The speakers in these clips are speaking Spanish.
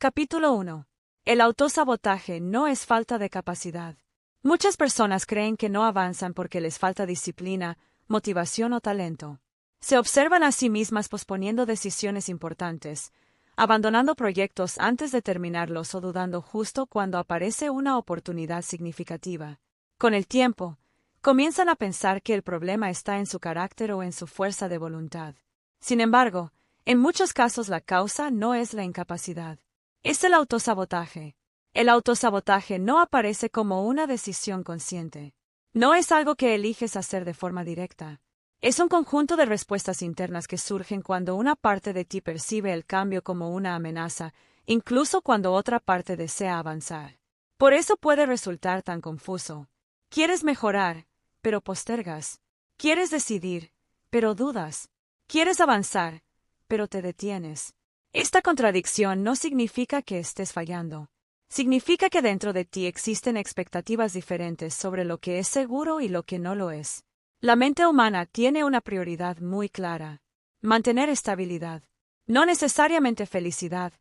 Capítulo 1. El autosabotaje no es falta de capacidad. Muchas personas creen que no avanzan porque les falta disciplina, motivación o talento. Se observan a sí mismas posponiendo decisiones importantes, abandonando proyectos antes de terminarlos o dudando justo cuando aparece una oportunidad significativa. Con el tiempo, comienzan a pensar que el problema está en su carácter o en su fuerza de voluntad. Sin embargo, en muchos casos la causa no es la incapacidad. Es el autosabotaje. El autosabotaje no aparece como una decisión consciente. No es algo que eliges hacer de forma directa. Es un conjunto de respuestas internas que surgen cuando una parte de ti percibe el cambio como una amenaza, incluso cuando otra parte desea avanzar. Por eso puede resultar tan confuso. Quieres mejorar, pero postergas. Quieres decidir, pero dudas. Quieres avanzar, pero te detienes. Esta contradicción no significa que estés fallando. Significa que dentro de ti existen expectativas diferentes sobre lo que es seguro y lo que no lo es. La mente humana tiene una prioridad muy clara: mantener estabilidad. No necesariamente felicidad,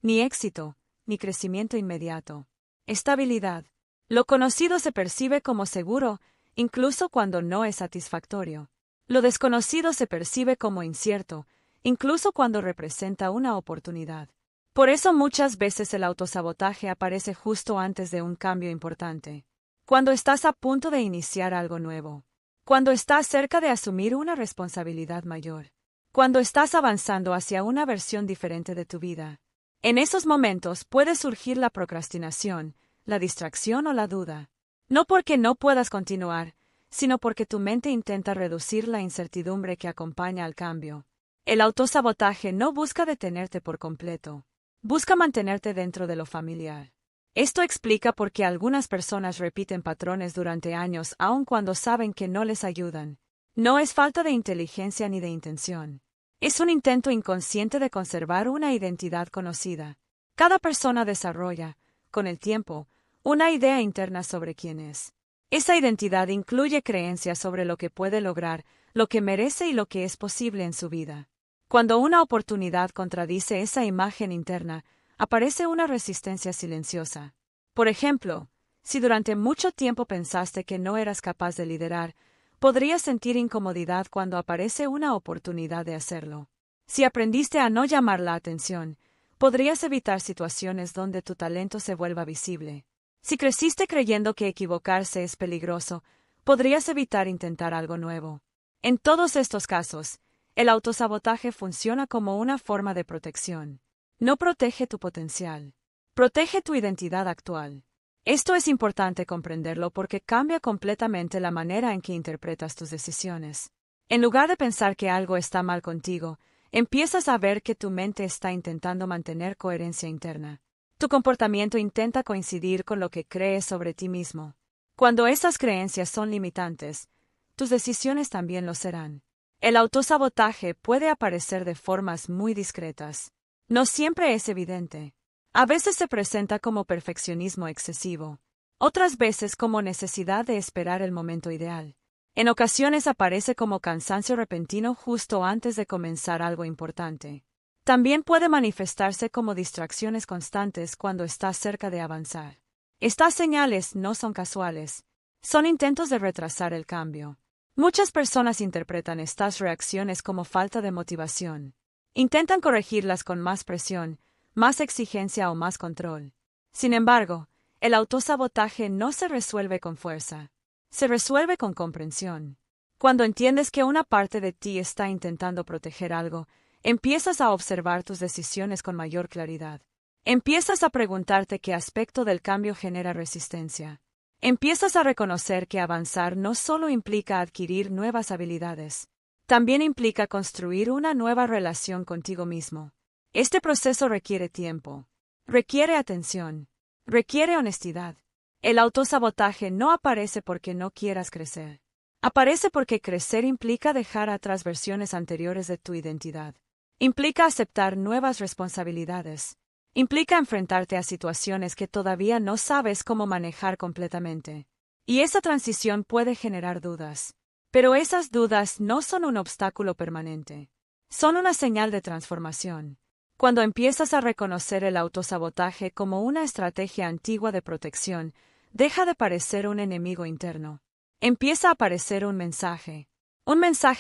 ni éxito, ni crecimiento inmediato. Estabilidad. Lo conocido se percibe como seguro, incluso cuando no es satisfactorio. Lo desconocido se percibe como incierto, incluso cuando representa una oportunidad. Por eso muchas veces el autosabotaje aparece justo antes de un cambio importante. Cuando estás a punto de iniciar algo nuevo. Cuando estás cerca de asumir una responsabilidad mayor. Cuando estás avanzando hacia una versión diferente de tu vida. En esos momentos puede surgir la procrastinación, la distracción o la duda. No porque no puedas continuar, sino porque tu mente intenta reducir la incertidumbre que acompaña al cambio. El autosabotaje no busca detenerte por completo. Busca mantenerte dentro de lo familiar. Esto explica por qué algunas personas repiten patrones durante años aun cuando saben que no les ayudan. No es falta de inteligencia ni de intención. Es un intento inconsciente de conservar una identidad conocida. Cada persona desarrolla, con el tiempo, una idea interna sobre quién es. Esa identidad incluye creencias sobre lo que puede lograr, lo que merece y lo que es posible en su vida. Cuando una oportunidad contradice esa imagen interna, aparece una resistencia silenciosa. Por ejemplo, si durante mucho tiempo pensaste que no eras capaz de liderar, podrías sentir incomodidad cuando aparece una oportunidad de hacerlo. Si aprendiste a no llamar la atención, podrías evitar situaciones donde tu talento se vuelva visible. Si creciste creyendo que equivocarse es peligroso, podrías evitar intentar algo nuevo. En todos estos casos, el autosabotaje funciona como una forma de protección. No protege tu potencial. Protege tu identidad actual. Esto es importante comprenderlo porque cambia completamente la manera en que interpretas tus decisiones. En lugar de pensar que algo está mal contigo, empiezas a ver que tu mente está intentando mantener coherencia interna. Tu comportamiento intenta coincidir con lo que crees sobre ti mismo. Cuando esas creencias son limitantes, tus decisiones también lo serán. El autosabotaje puede aparecer de formas muy discretas. No siempre es evidente. A veces se presenta como perfeccionismo excesivo. Otras veces como necesidad de esperar el momento ideal. En ocasiones aparece como cansancio repentino justo antes de comenzar algo importante. También puede manifestarse como distracciones constantes cuando estás cerca de avanzar. Estas señales no son casuales. Son intentos de retrasar el cambio. Muchas personas interpretan estas reacciones como falta de motivación. Intentan corregirlas con más presión, más exigencia o más control. Sin embargo, el autosabotaje no se resuelve con fuerza. Se resuelve con comprensión. Cuando entiendes que una parte de ti está intentando proteger algo, empiezas a observar tus decisiones con mayor claridad. Empiezas a preguntarte qué aspecto del cambio genera resistencia. Empiezas a reconocer que avanzar no solo implica adquirir nuevas habilidades, también implica construir una nueva relación contigo mismo. Este proceso requiere tiempo, requiere atención, requiere honestidad. El autosabotaje no aparece porque no quieras crecer. Aparece porque crecer implica dejar atrás versiones anteriores de tu identidad. Implica aceptar nuevas responsabilidades. Implica enfrentarte a situaciones que todavía no sabes cómo manejar completamente. Y esa transición puede generar dudas. Pero esas dudas no son un obstáculo permanente. Son una señal de transformación. Cuando empiezas a reconocer el autosabotaje como una estrategia antigua de protección, deja de parecer un enemigo interno. Empieza a aparecer un mensaje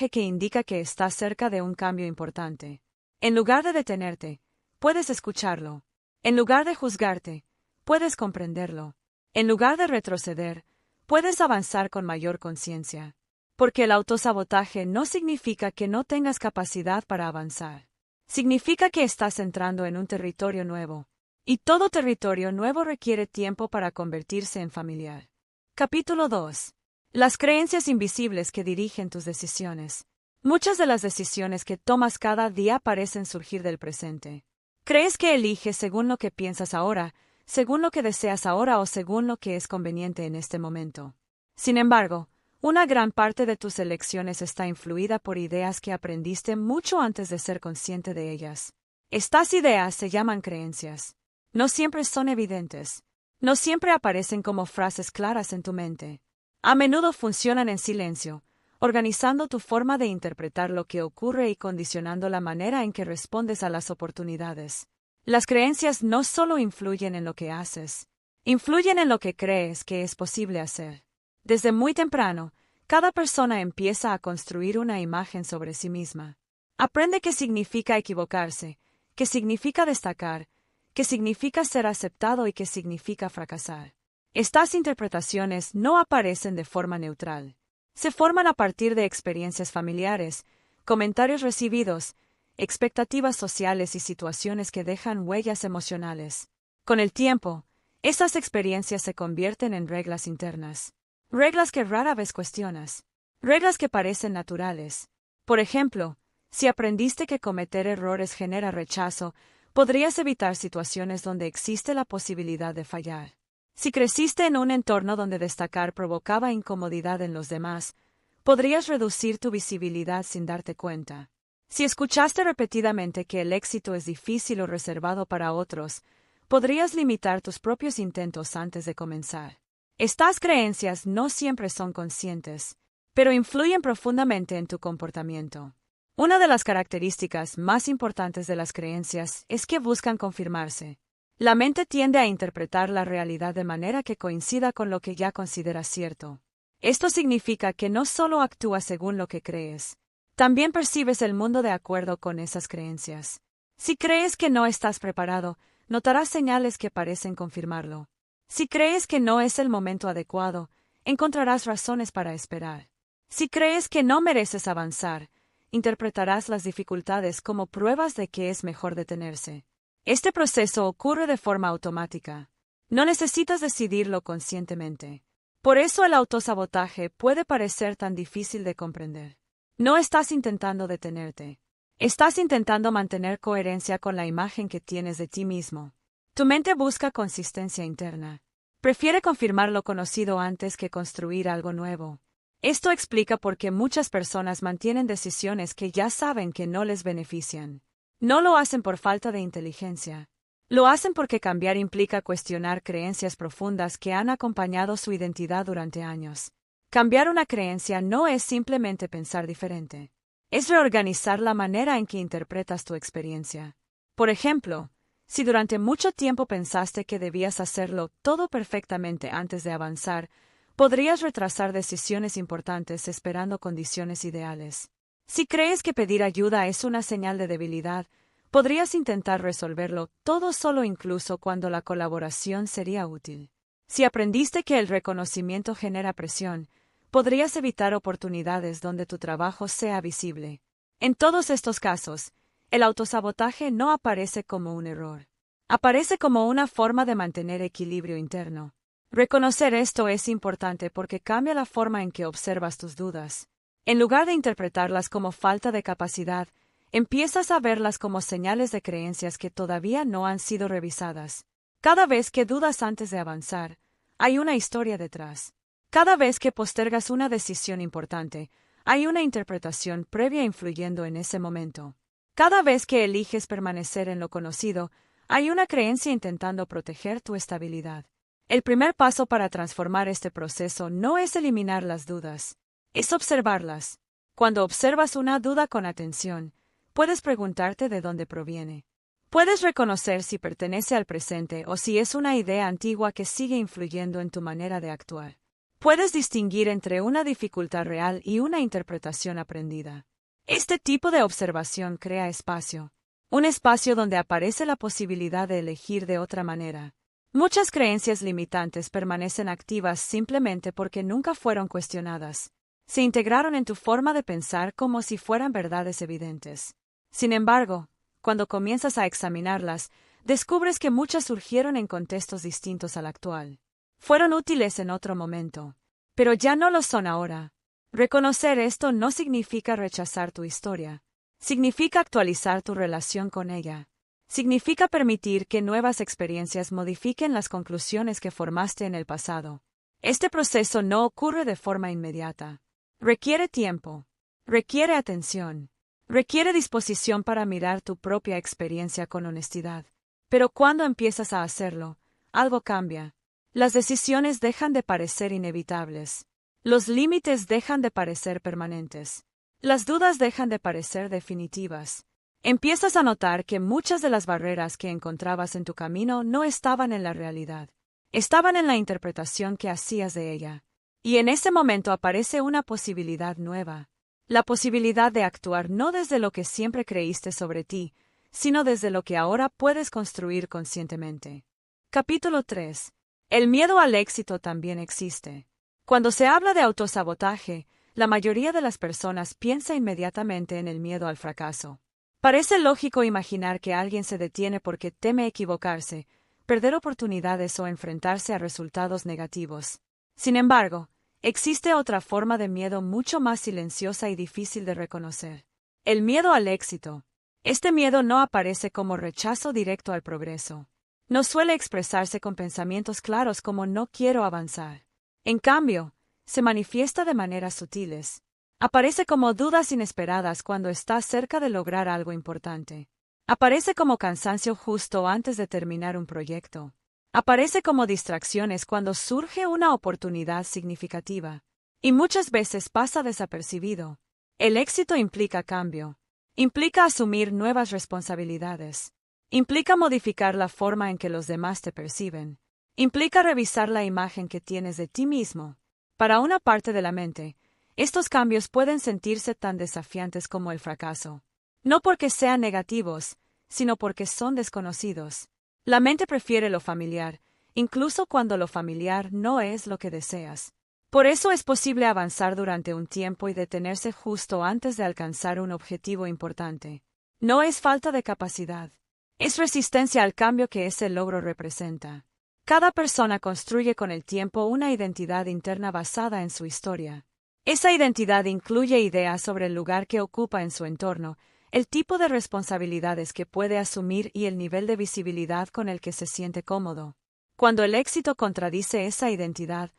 que indica que estás cerca de un cambio importante. En lugar de detenerte, puedes escucharlo. En lugar de juzgarte, puedes comprenderlo. En lugar de retroceder, puedes avanzar con mayor conciencia. Porque el autosabotaje no significa que no tengas capacidad para avanzar. Significa que estás entrando en un territorio nuevo. Y todo territorio nuevo requiere tiempo para convertirse en familiar. Capítulo 2. Las creencias invisibles que dirigen tus decisiones. Muchas de las decisiones que tomas cada día parecen surgir del presente. Crees que eliges según lo que piensas ahora, según lo que deseas ahora o según lo que es conveniente en este momento. Sin embargo, una gran parte de tus elecciones está influida por ideas que aprendiste mucho antes de ser consciente de ellas. Estas ideas se llaman creencias. No siempre son evidentes. No siempre aparecen como frases claras en tu mente. A menudo funcionan en silencio, organizando tu forma de interpretar lo que ocurre y condicionando la manera en que respondes a las oportunidades. Las creencias no solo influyen en lo que haces, influyen en lo que crees que es posible hacer. Desde muy temprano, cada persona empieza a construir una imagen sobre sí misma. Aprende qué significa equivocarse, qué significa destacar, qué significa ser aceptado y qué significa fracasar. Estas interpretaciones no aparecen de forma neutral. Se forman a partir de experiencias familiares, comentarios recibidos, expectativas sociales y situaciones que dejan huellas emocionales. Con el tiempo, esas experiencias se convierten en reglas internas. Reglas que rara vez cuestionas. Reglas que parecen naturales. Por ejemplo, si aprendiste que cometer errores genera rechazo, podrías evitar situaciones donde existe la posibilidad de fallar. Si creciste en un entorno donde destacar provocaba incomodidad en los demás, podrías reducir tu visibilidad sin darte cuenta. Si escuchaste repetidamente que el éxito es difícil o reservado para otros, podrías limitar tus propios intentos antes de comenzar. Estas creencias no siempre son conscientes, pero influyen profundamente en tu comportamiento. Una de las características más importantes de las creencias es que buscan confirmarse. La mente tiende a interpretar la realidad de manera que coincida con lo que ya consideras cierto. Esto significa que no solo actúas según lo que crees, también percibes el mundo de acuerdo con esas creencias. Si crees que no estás preparado, notarás señales que parecen confirmarlo. Si crees que no es el momento adecuado, encontrarás razones para esperar. Si crees que no mereces avanzar, interpretarás las dificultades como pruebas de que es mejor detenerse. Este proceso ocurre de forma automática. No necesitas decidirlo conscientemente. Por eso el autosabotaje puede parecer tan difícil de comprender. No estás intentando detenerte. Estás intentando mantener coherencia con la imagen que tienes de ti mismo. Tu mente busca consistencia interna. Prefiere confirmar lo conocido antes que construir algo nuevo. Esto explica por qué muchas personas mantienen decisiones que ya saben que no les benefician. No lo hacen por falta de inteligencia. Lo hacen porque cambiar implica cuestionar creencias profundas que han acompañado su identidad durante años. Cambiar una creencia no es simplemente pensar diferente. Es reorganizar la manera en que interpretas tu experiencia. Por ejemplo, si durante mucho tiempo pensaste que debías hacerlo todo perfectamente antes de avanzar, podrías retrasar decisiones importantes esperando condiciones ideales. Si crees que pedir ayuda es una señal de debilidad, podrías intentar resolverlo todo solo incluso cuando la colaboración sería útil. Si aprendiste que el reconocimiento genera presión, podrías evitar oportunidades donde tu trabajo sea visible. En todos estos casos, el autosabotaje no aparece como un error. Aparece como una forma de mantener equilibrio interno. Reconocer esto es importante porque cambia la forma en que observas tus dudas. En lugar de interpretarlas como falta de capacidad, empiezas a verlas como señales de creencias que todavía no han sido revisadas. Cada vez que dudas antes de avanzar, hay una historia detrás. Cada vez que postergas una decisión importante, hay una interpretación previa influyendo en ese momento. Cada vez que eliges permanecer en lo conocido, hay una creencia intentando proteger tu estabilidad. El primer paso para transformar este proceso no es eliminar las dudas, es observarlas. Cuando observas una duda con atención, puedes preguntarte de dónde proviene. Puedes reconocer si pertenece al presente o si es una idea antigua que sigue influyendo en tu manera de actuar. Puedes distinguir entre una dificultad real y una interpretación aprendida. Este tipo de observación crea espacio. Un espacio donde aparece la posibilidad de elegir de otra manera. Muchas creencias limitantes permanecen activas simplemente porque nunca fueron cuestionadas. Se integraron en tu forma de pensar como si fueran verdades evidentes. Sin embargo, cuando comienzas a examinarlas, descubres que muchas surgieron en contextos distintos al actual. Fueron útiles en otro momento, pero ya no lo son ahora. Reconocer esto no significa rechazar tu historia. Significa actualizar tu relación con ella. Significa permitir que nuevas experiencias modifiquen las conclusiones que formaste en el pasado. Este proceso no ocurre de forma inmediata. Requiere tiempo. Requiere atención. Requiere disposición para mirar tu propia experiencia con honestidad. Pero cuando empiezas a hacerlo, algo cambia. Las decisiones dejan de parecer inevitables. Los límites dejan de parecer permanentes. Las dudas dejan de parecer definitivas. Empiezas a notar que muchas de las barreras que encontrabas en tu camino no estaban en la realidad. Estaban en la interpretación que hacías de ella. Y en ese momento aparece una posibilidad nueva. La posibilidad de actuar no desde lo que siempre creíste sobre ti, sino desde lo que ahora puedes construir conscientemente. Capítulo 3. El miedo al éxito también existe. Cuando se habla de autosabotaje, la mayoría de las personas piensa inmediatamente en el miedo al fracaso. Parece lógico imaginar que alguien se detiene porque teme equivocarse, perder oportunidades o enfrentarse a resultados negativos. Sin embargo, existe otra forma de miedo mucho más silenciosa y difícil de reconocer. El miedo al éxito. Este miedo no aparece como rechazo directo al progreso. No suele expresarse con pensamientos claros como no quiero avanzar. En cambio, se manifiesta de maneras sutiles. Aparece como dudas inesperadas cuando estás cerca de lograr algo importante. Aparece como cansancio justo antes de terminar un proyecto. Aparece como distracciones cuando surge una oportunidad significativa. Y muchas veces pasa desapercibido. El éxito implica cambio. Implica asumir nuevas responsabilidades. Implica modificar la forma en que los demás te perciben. Implica revisar la imagen que tienes de ti mismo. Para una parte de la mente, estos cambios pueden sentirse tan desafiantes como el fracaso. No porque sean negativos, sino porque son desconocidos. La mente prefiere lo familiar, incluso cuando lo familiar no es lo que deseas. Por eso es posible avanzar durante un tiempo y detenerse justo antes de alcanzar un objetivo importante. No es falta de capacidad. Es resistencia al cambio que ese logro representa. Cada persona construye con el tiempo una identidad interna basada en su historia. Esa identidad incluye ideas sobre el lugar que ocupa en su entorno, el tipo de responsabilidades que puede asumir y el nivel de visibilidad con el que se siente cómodo. Cuando el éxito contradice esa identidad,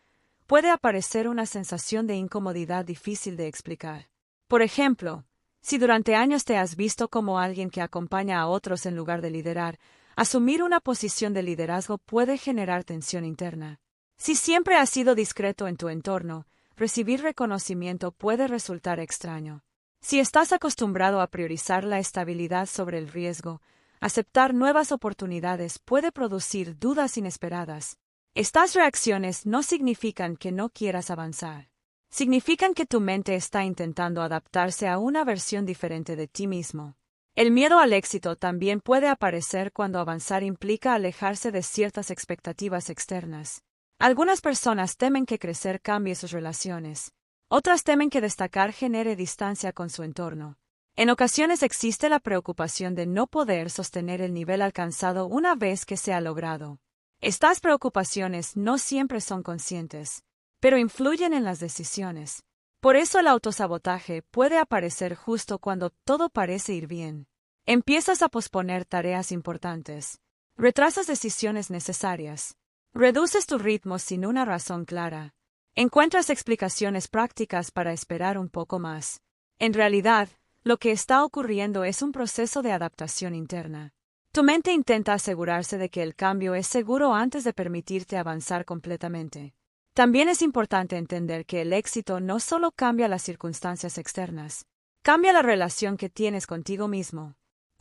puede aparecer una sensación de incomodidad difícil de explicar. Por ejemplo, si durante años te has visto como alguien que acompaña a otros en lugar de liderar, asumir una posición de liderazgo puede generar tensión interna. Si siempre has sido discreto en tu entorno, recibir reconocimiento puede resultar extraño. Si estás acostumbrado a priorizar la estabilidad sobre el riesgo, aceptar nuevas oportunidades puede producir dudas inesperadas. Estas reacciones no significan que no quieras avanzar. Significan que tu mente está intentando adaptarse a una versión diferente de ti mismo. El miedo al éxito también puede aparecer cuando avanzar implica alejarse de ciertas expectativas externas. Algunas personas temen que crecer cambie sus relaciones. Otras temen que destacar genere distancia con su entorno. En ocasiones existe la preocupación de no poder sostener el nivel alcanzado una vez que se ha logrado. Estas preocupaciones no siempre son conscientes, pero influyen en las decisiones. Por eso el autosabotaje puede aparecer justo cuando todo parece ir bien. Empiezas a posponer tareas importantes. Retrasas decisiones necesarias. Reduces tu ritmo sin una razón clara. Encuentras explicaciones prácticas para esperar un poco más. En realidad, lo que está ocurriendo es un proceso de adaptación interna. Tu mente intenta asegurarse de que el cambio es seguro antes de permitirte avanzar completamente. También es importante entender que el éxito no solo cambia las circunstancias externas, cambia la relación que tienes contigo mismo.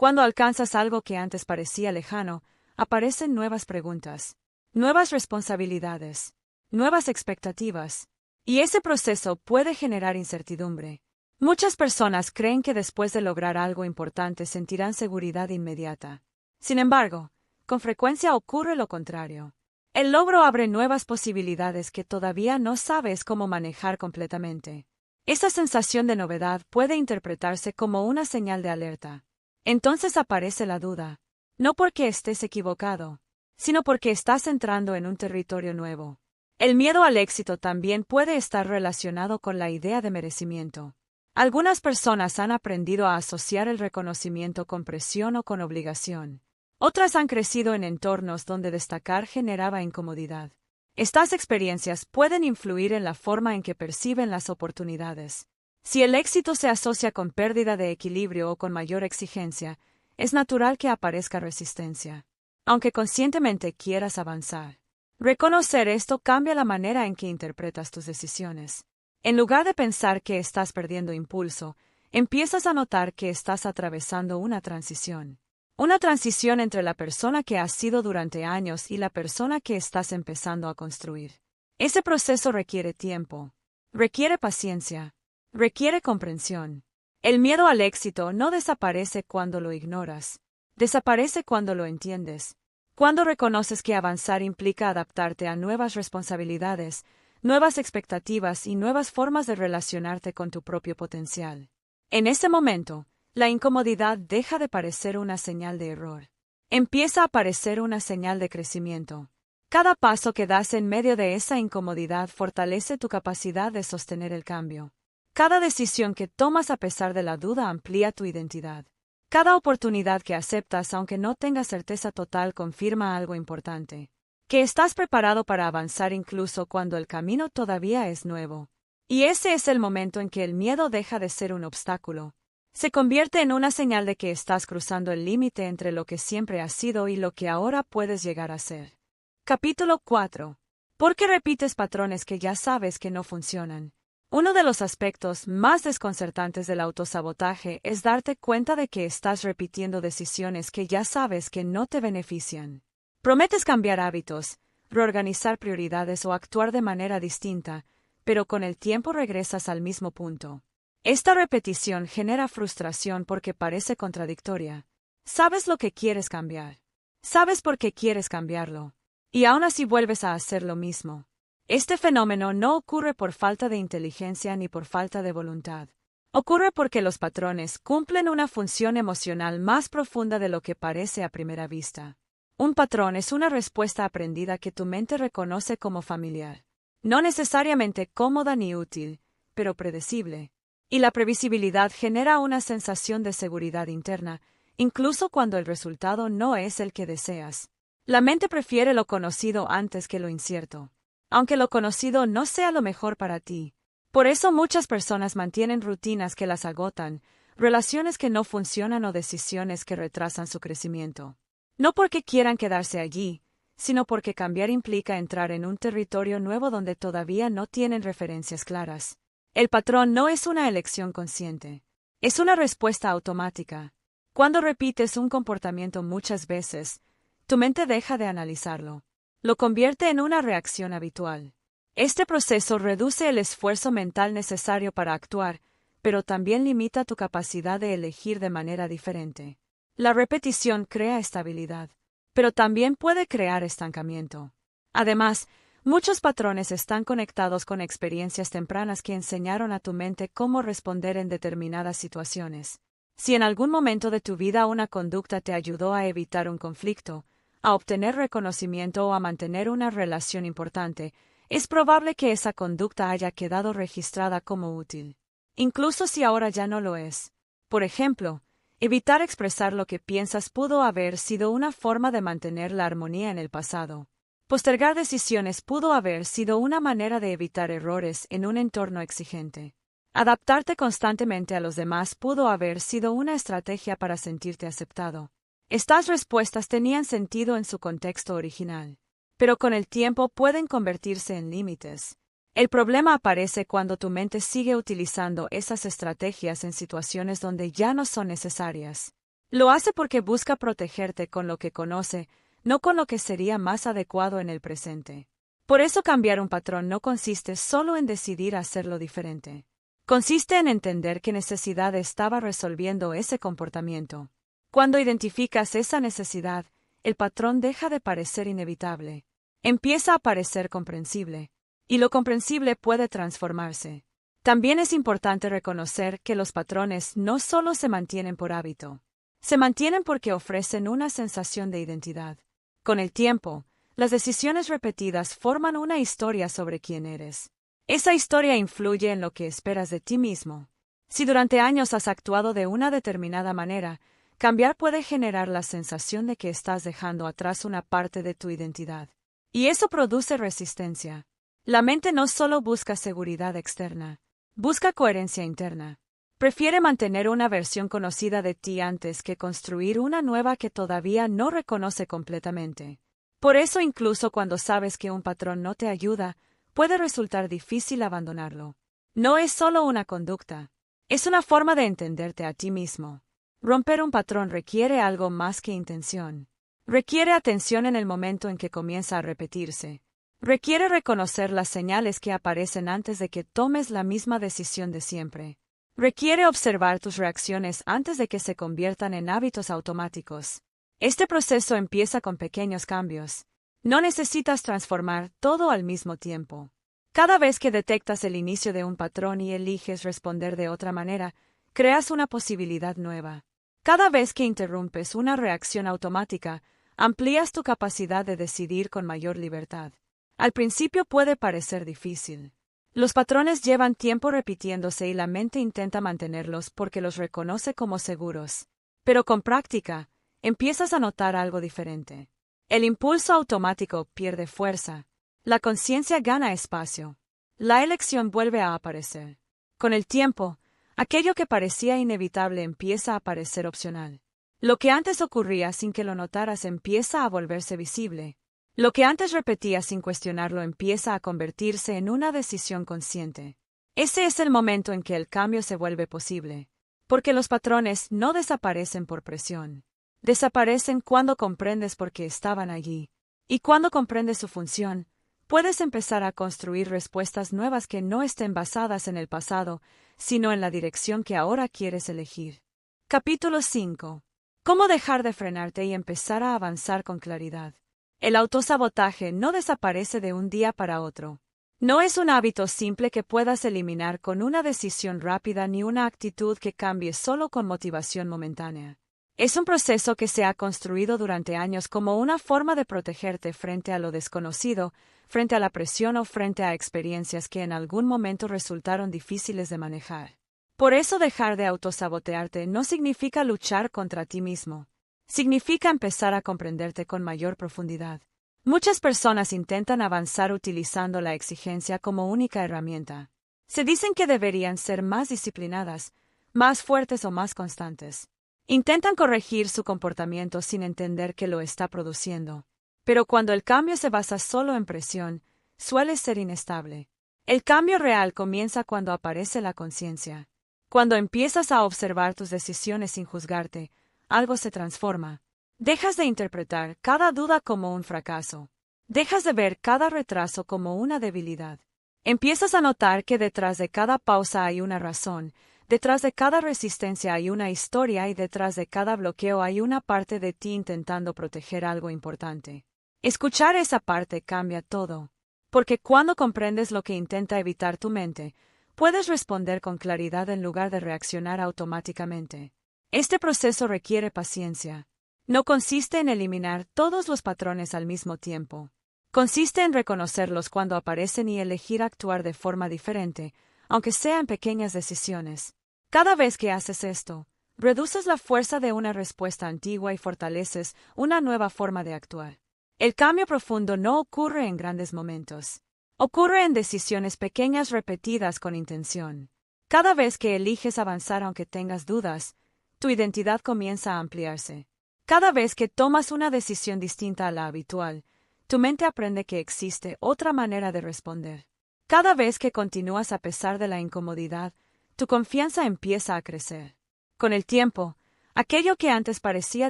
Cuando alcanzas algo que antes parecía lejano, aparecen nuevas preguntas, nuevas responsabilidades, nuevas expectativas, y ese proceso puede generar incertidumbre. Muchas personas creen que después de lograr algo importante sentirán seguridad inmediata. Sin embargo, con frecuencia ocurre lo contrario. El logro abre nuevas posibilidades que todavía no sabes cómo manejar completamente. Esa sensación de novedad puede interpretarse como una señal de alerta. Entonces aparece la duda, no porque estés equivocado, sino porque estás entrando en un territorio nuevo. El miedo al éxito también puede estar relacionado con la idea de merecimiento. Algunas personas han aprendido a asociar el reconocimiento con presión o con obligación. Otras han crecido en entornos donde destacar generaba incomodidad. Estas experiencias pueden influir en la forma en que perciben las oportunidades. Si el éxito se asocia con pérdida de equilibrio o con mayor exigencia, es natural que aparezca resistencia, aunque conscientemente quieras avanzar. Reconocer esto cambia la manera en que interpretas tus decisiones. En lugar de pensar que estás perdiendo impulso, empiezas a notar que estás atravesando una transición. Una transición entre la persona que has sido durante años y la persona que estás empezando a construir. Ese proceso requiere tiempo, requiere paciencia, requiere comprensión. El miedo al éxito no desaparece cuando lo ignoras, desaparece cuando lo entiendes. Cuando reconoces que avanzar implica adaptarte a nuevas responsabilidades, nuevas expectativas y nuevas formas de relacionarte con tu propio potencial. En ese momento, la incomodidad deja de parecer una señal de error. Empieza a parecer una señal de crecimiento. Cada paso que das en medio de esa incomodidad fortalece tu capacidad de sostener el cambio. Cada decisión que tomas a pesar de la duda amplía tu identidad. Cada oportunidad que aceptas aunque no tengas certeza total confirma algo importante. Que estás preparado para avanzar incluso cuando el camino todavía es nuevo. Y ese es el momento en que el miedo deja de ser un obstáculo. Se convierte en una señal de que estás cruzando el límite entre lo que siempre has sido y lo que ahora puedes llegar a ser. Capítulo 4. ¿Por qué repites patrones que ya sabes que no funcionan? Uno de los aspectos más desconcertantes del autosabotaje es darte cuenta de que estás repitiendo decisiones que ya sabes que no te benefician. Prometes cambiar hábitos, reorganizar prioridades o actuar de manera distinta, pero con el tiempo regresas al mismo punto. Esta repetición genera frustración porque parece contradictoria. Sabes lo que quieres cambiar. Sabes por qué quieres cambiarlo. Y aún así vuelves a hacer lo mismo. Este fenómeno no ocurre por falta de inteligencia ni por falta de voluntad. Ocurre porque los patrones cumplen una función emocional más profunda de lo que parece a primera vista. Un patrón es una respuesta aprendida que tu mente reconoce como familiar. No necesariamente cómoda ni útil, pero predecible. Y la previsibilidad genera una sensación de seguridad interna, incluso cuando el resultado no es el que deseas. La mente prefiere lo conocido antes que lo incierto, aunque lo conocido no sea lo mejor para ti. Por eso muchas personas mantienen rutinas que las agotan, relaciones que no funcionan o decisiones que retrasan su crecimiento. No porque quieran quedarse allí, sino porque cambiar implica entrar en un territorio nuevo donde todavía no tienen referencias claras. El patrón no es una elección consciente, es una respuesta automática. Cuando repites un comportamiento muchas veces, tu mente deja de analizarlo. Lo convierte en una reacción habitual. Este proceso reduce el esfuerzo mental necesario para actuar, pero también limita tu capacidad de elegir de manera diferente. La repetición crea estabilidad, pero también puede crear estancamiento. Además, muchos patrones están conectados con experiencias tempranas que enseñaron a tu mente cómo responder en determinadas situaciones. Si en algún momento de tu vida una conducta te ayudó a evitar un conflicto, a obtener reconocimiento o a mantener una relación importante, es probable que esa conducta haya quedado registrada como útil. Incluso si ahora ya no lo es. Por ejemplo, evitar expresar lo que piensas pudo haber sido una forma de mantener la armonía en el pasado. Postergar decisiones pudo haber sido una manera de evitar errores en un entorno exigente. Adaptarte constantemente a los demás pudo haber sido una estrategia para sentirte aceptado. Estas respuestas tenían sentido en su contexto original, pero con el tiempo pueden convertirse en límites. El problema aparece cuando tu mente sigue utilizando esas estrategias en situaciones donde ya no son necesarias. Lo hace porque busca protegerte con lo que conoce, no con lo que sería más adecuado en el presente. Por eso cambiar un patrón no consiste solo en decidir hacerlo diferente. Consiste en entender qué necesidad estaba resolviendo ese comportamiento. Cuando identificas esa necesidad, el patrón deja de parecer inevitable. Empieza a parecer comprensible. Y lo comprensible puede transformarse. También es importante reconocer que los patrones no solo se mantienen por hábito. Se mantienen porque ofrecen una sensación de identidad. Con el tiempo, las decisiones repetidas forman una historia sobre quién eres. Esa historia influye en lo que esperas de ti mismo. Si durante años has actuado de una determinada manera, cambiar puede generar la sensación de que estás dejando atrás una parte de tu identidad. Y eso produce resistencia. La mente no solo busca seguridad externa, busca coherencia interna. Prefiere mantener una versión conocida de ti antes que construir una nueva que todavía no reconoce completamente. Por eso, incluso cuando sabes que un patrón no te ayuda, puede resultar difícil abandonarlo. No es solo una conducta, es una forma de entenderte a ti mismo. Romper un patrón requiere algo más que intención. Requiere atención en el momento en que comienza a repetirse. Requiere reconocer las señales que aparecen antes de que tomes la misma decisión de siempre. Requiere observar tus reacciones antes de que se conviertan en hábitos automáticos. Este proceso empieza con pequeños cambios. No necesitas transformar todo al mismo tiempo. Cada vez que detectas el inicio de un patrón y eliges responder de otra manera, creas una posibilidad nueva. Cada vez que interrumpes una reacción automática, amplías tu capacidad de decidir con mayor libertad. Al principio puede parecer difícil. Los patrones llevan tiempo repitiéndose y la mente intenta mantenerlos porque los reconoce como seguros. Pero con práctica, empiezas a notar algo diferente. El impulso automático pierde fuerza. La conciencia gana espacio. La elección vuelve a aparecer. Con el tiempo, aquello que parecía inevitable empieza a parecer opcional. Lo que antes ocurría sin que lo notaras empieza a volverse visible. Lo que antes repetías sin cuestionarlo empieza a convertirse en una decisión consciente. Ese es el momento en que el cambio se vuelve posible. Porque los patrones no desaparecen por presión. Desaparecen cuando comprendes por qué estaban allí. Y cuando comprendes su función, puedes empezar a construir respuestas nuevas que no estén basadas en el pasado, sino en la dirección que ahora quieres elegir. Capítulo 5. ¿Cómo dejar de frenarte y empezar a avanzar con claridad? El autosabotaje no desaparece de un día para otro. No es un hábito simple que puedas eliminar con una decisión rápida ni una actitud que cambie solo con motivación momentánea. Es un proceso que se ha construido durante años como una forma de protegerte frente a lo desconocido, frente a la presión o frente a experiencias que en algún momento resultaron difíciles de manejar. Por eso dejar de autosabotearte no significa luchar contra ti mismo. Significa empezar a comprenderte con mayor profundidad. Muchas personas intentan avanzar utilizando la exigencia como única herramienta. Se dicen que deberían ser más disciplinadas, más fuertes o más constantes. Intentan corregir su comportamiento sin entender que lo está produciendo. Pero cuando el cambio se basa solo en presión, suele ser inestable. El cambio real comienza cuando aparece la conciencia. Cuando empiezas a observar tus decisiones sin juzgarte, algo se transforma. Dejas de interpretar cada duda como un fracaso. Dejas de ver cada retraso como una debilidad. Empiezas a notar que detrás de cada pausa hay una razón, detrás de cada resistencia hay una historia y detrás de cada bloqueo hay una parte de ti intentando proteger algo importante. Escuchar esa parte cambia todo. Porque cuando comprendes lo que intenta evitar tu mente, puedes responder con claridad en lugar de reaccionar automáticamente. Este proceso requiere paciencia. No consiste en eliminar todos los patrones al mismo tiempo. Consiste en reconocerlos cuando aparecen y elegir actuar de forma diferente, aunque sean pequeñas decisiones. Cada vez que haces esto, reduces la fuerza de una respuesta antigua y fortaleces una nueva forma de actuar. El cambio profundo no ocurre en grandes momentos. Ocurre en decisiones pequeñas repetidas con intención. Cada vez que eliges avanzar aunque tengas dudas, tu identidad comienza a ampliarse. Cada vez que tomas una decisión distinta a la habitual, tu mente aprende que existe otra manera de responder. Cada vez que continúas a pesar de la incomodidad, tu confianza empieza a crecer. Con el tiempo, Aquello que antes parecía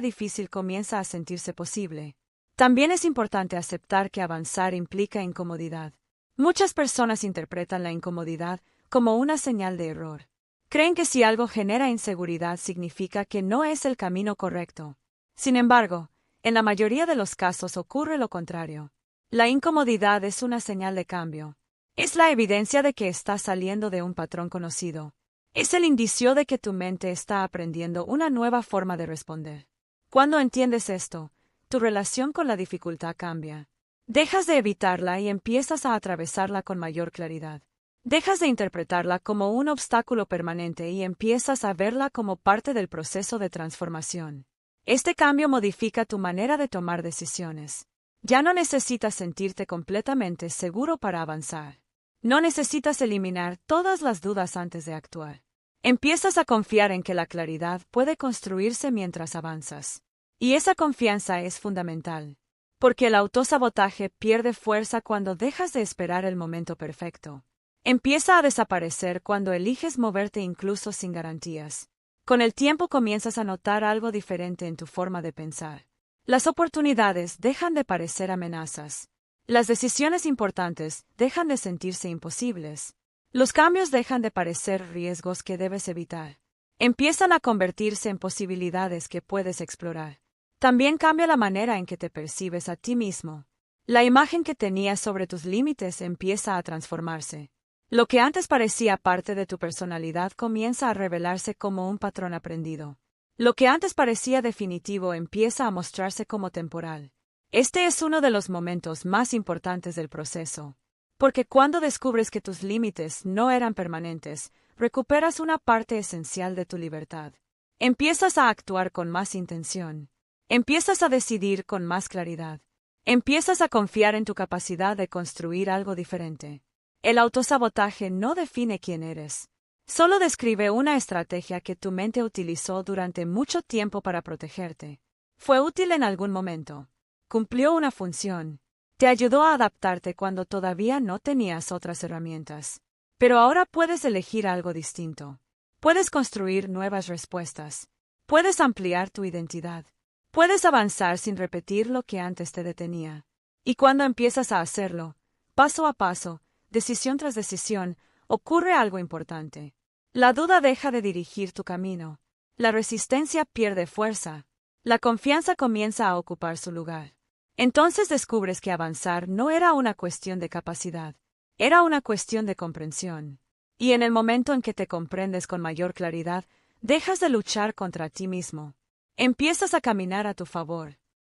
difícil comienza a sentirse posible. También es importante aceptar que avanzar implica incomodidad. Muchas personas interpretan la incomodidad como una señal de error. Creen que si algo genera inseguridad significa que no es el camino correcto. Sin embargo, en la mayoría de los casos ocurre lo contrario. La incomodidad es una señal de cambio. Es la evidencia de que estás saliendo de un patrón conocido. Es el indicio de que tu mente está aprendiendo una nueva forma de responder. Cuando entiendes esto, tu relación con la dificultad cambia. Dejas de evitarla y empiezas a atravesarla con mayor claridad. Dejas de interpretarla como un obstáculo permanente y empiezas a verla como parte del proceso de transformación. Este cambio modifica tu manera de tomar decisiones. Ya no necesitas sentirte completamente seguro para avanzar. No necesitas eliminar todas las dudas antes de actuar. Empiezas a confiar en que la claridad puede construirse mientras avanzas. Y esa confianza es fundamental. Porque el autosabotaje pierde fuerza cuando dejas de esperar el momento perfecto. Empieza a desaparecer cuando eliges moverte incluso sin garantías. Con el tiempo comienzas a notar algo diferente en tu forma de pensar. Las oportunidades dejan de parecer amenazas. Las decisiones importantes dejan de sentirse imposibles. Los cambios dejan de parecer riesgos que debes evitar. Empiezan a convertirse en posibilidades que puedes explorar. También cambia la manera en que te percibes a ti mismo. La imagen que tenías sobre tus límites empieza a transformarse. Lo que antes parecía parte de tu personalidad comienza a revelarse como un patrón aprendido. Lo que antes parecía definitivo empieza a mostrarse como temporal. Este es uno de los momentos más importantes del proceso. Porque cuando descubres que tus límites no eran permanentes, recuperas una parte esencial de tu libertad. Empiezas a actuar con más intención. Empiezas a decidir con más claridad. Empiezas a confiar en tu capacidad de construir algo diferente. El autosabotaje no define quién eres. Solo describe una estrategia que tu mente utilizó durante mucho tiempo para protegerte. Fue útil en algún momento. Cumplió una función. Te ayudó a adaptarte cuando todavía no tenías otras herramientas. Pero ahora puedes elegir algo distinto. Puedes construir nuevas respuestas. Puedes ampliar tu identidad. Puedes avanzar sin repetir lo que antes te detenía. Y cuando empiezas a hacerlo, paso a paso, decisión tras decisión, ocurre algo importante. La duda deja de dirigir tu camino. La resistencia pierde fuerza. La confianza comienza a ocupar su lugar. Entonces descubres que avanzar no era una cuestión de capacidad. Era una cuestión de comprensión. Y en el momento en que te comprendes con mayor claridad, dejas de luchar contra ti mismo. Empiezas a caminar a tu favor.